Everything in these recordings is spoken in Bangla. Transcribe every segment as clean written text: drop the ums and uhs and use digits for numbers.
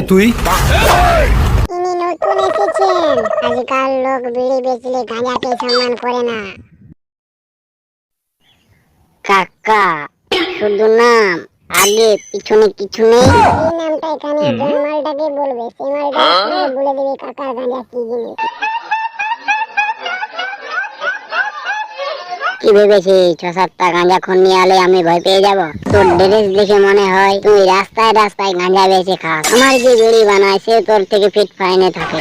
তুই? ইনি নতুন এসেছেন, আজকাল লোক বিড়ি বেচলে গাঁজাকে সম্মান করে না। কাকা শুধু নাম, আগে পিছনে কিছু নেই। এই নামটা এখানে জন্মালটাকে বলবে, সেই মালটা আপনাকে বলে দেবে কাকার গাঁজা কি জিনিস। কি ভেবেছিস 6-7টা গাঁজা খুন নিয়ে আলে আমি ভয় পেয়ে যাব? তোর ড্রেস দেখে মনে হয় তুই রাস্তায় রাস্তায় গাঁজা বেচে খাস। আমার যে বিড়ি বানায় সে তোর থেকে ফিট ফাইনে থাকে।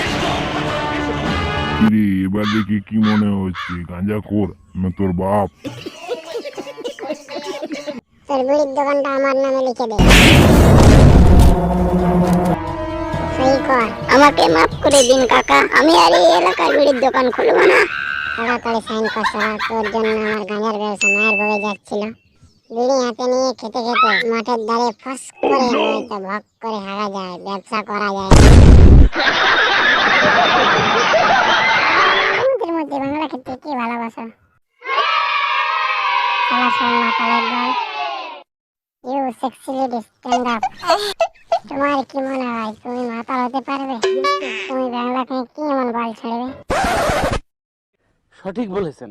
কিরে এবার দেখি কি মনে হচ্ছে গাঁজাখোর না তোর বাপ? তোর বিড়ির দোকানটা আমার নামে লিখে দে, সই কর। আমাকে মাফ করে দিন কাকা, আমি আর এই এলাকায় বিড়ির দোকান খুলবো না। তাড়াতাড়ি সাইন কর সারা, তোর জন্য আমার গাঁজার ব্যবসা মায়ের বয়ে যাচ্ছিল। বিড়ি হাতে নিয়ে খেতে খেতে মাঠের ধারে ফস করে নয়তো ভক করে হারা যায়, ব্যবসা করা যায় না। তোমাদের মধ্যে বাংলা খেতে কি ভালোবাসো? সারা সব মাতালের দল। You sexy lady stand up. তোমার কি মনে হয় তুমি মাতাল হতে পারবে? তুমি বাংলা খেয়ে কি এমন বল ছাড়বে? সঠিক বলেছেন।